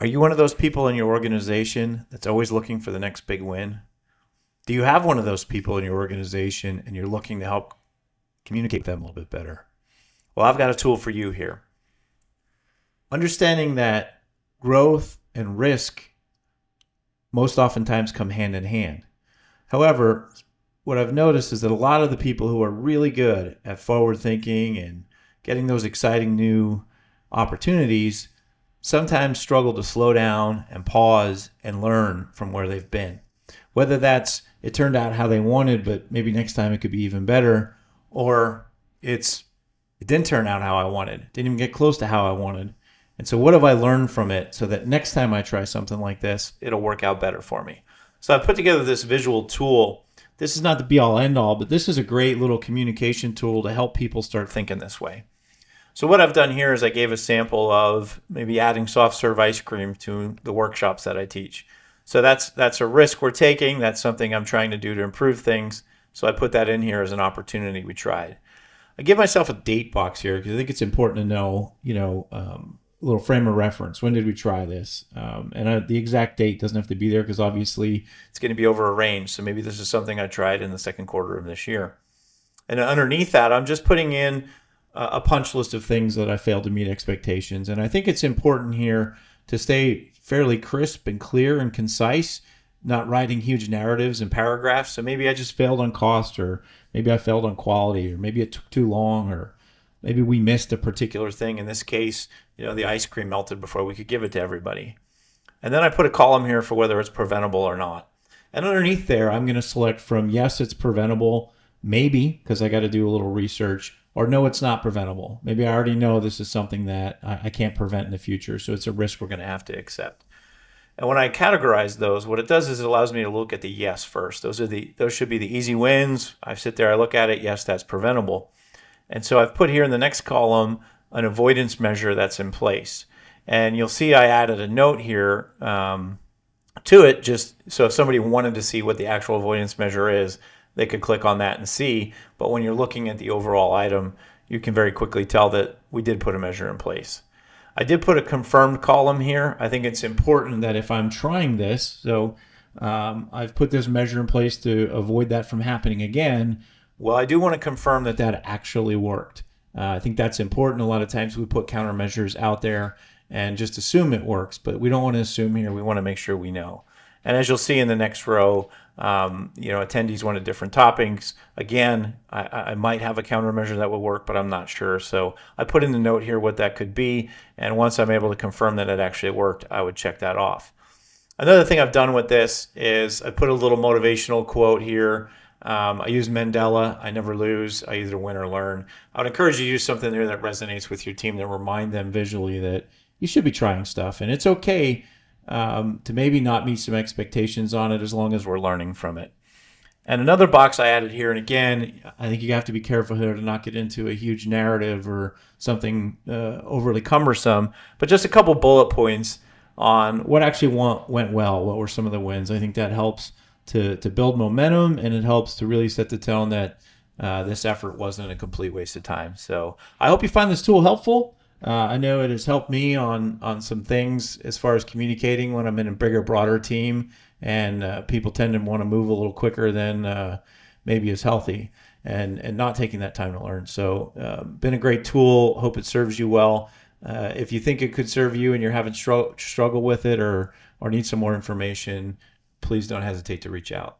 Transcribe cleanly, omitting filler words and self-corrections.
Are you one of those people in your organization that's always looking for the next big win? Do you have one of those people in your organization and you're looking to help communicate with them a little bit better? Well, I've got a tool for you here. Understanding that growth and risk most oftentimes come hand in hand. However, what I've noticed is that a lot of the people who are really good at forward thinking and getting those exciting new opportunities sometimes struggle to slow down and pause and learn from where they've been. Whether that's it turned out how they wanted, but maybe next time it could be even better, or it didn't turn out how I wanted, didn't even get close to how I wanted. And so what have I learned from it so that next time I try something like this, it'll work out better for me? So I put together this visual tool. This is not the be all end all, but this is a great little communication tool to help people start thinking this way. So what I've done here is I gave a sample of maybe adding soft serve ice cream to the workshops that I teach. So that's a risk we're taking. That's something I'm trying to do to improve things. So I put that in here as an opportunity we tried. I give myself a date box here because I think it's important to know, a little frame of reference. When did we try this? The exact date doesn't have to be there because obviously it's going to be over a range. So maybe this is something I tried in the second quarter of this year. And underneath that, I'm just putting in a punch list of things that I failed to meet expectations. And I think it's important here to stay fairly crisp and clear and concise, not writing huge narratives and paragraphs. So maybe I just failed on cost, or maybe I failed on quality, or maybe it took too long, or maybe we missed a particular thing. In this case, the ice cream melted before we could give it to everybody. And then I put a column here for whether it's preventable or not. And underneath there, I'm going to select from yes, it's preventable, maybe, because I got to do a little research, or no, it's not preventable. Maybe I already know this is something that I can't prevent in the future, so it's a risk we're going to have to accept. And when I categorize those, what it does is it allows me to look at the yes first. Those should be the easy wins. I sit there, I look at it, yes, that's preventable. And so I've put here in the next column an avoidance measure that's in place. And you'll see I added a note here to it, just so if somebody wanted to see what the actual avoidance measure is, they could click on that and see. But when you're looking at the overall item, you can very quickly tell that we did put a measure in place. I did put a confirmed column here. I think it's important that if I'm trying this, so I've put this measure in place to avoid that from happening again. Well, I do want to confirm that that actually worked. I think that's important. A lot of times we put countermeasures out there and just assume it works, but we don't want to assume here. We want to make sure we know. And as you'll see in the next row, attendees wanted different toppings. Again, I might have a countermeasure that will work, but I'm not sure. So I put in the note here what that could be. And once I'm able to confirm that it actually worked, I would check that off. Another thing I've done with this is I put a little motivational quote here. I use Mandela. I never lose. I either win or learn. I would encourage you to use something there that resonates with your team, to remind them visually that you should be trying stuff. And it's okay to maybe not meet some expectations on it as long as we're learning from it. And another box I added here, and again, I think you have to be careful here to not get into a huge narrative or something overly cumbersome, but just a couple bullet points on what actually went well, what were some of the wins. I think that helps to build momentum, and it helps to really set the tone that this effort wasn't a complete waste of time. So I hope you find this tool helpful. I know it has helped me on some things as far as communicating when I'm in a bigger, broader team, and people tend to want to move a little quicker than maybe is healthy, and not taking that time to learn. So been a great tool. Hope it serves you well. If you think it could serve you and you're having struggle with it, or need some more information, please don't hesitate to reach out.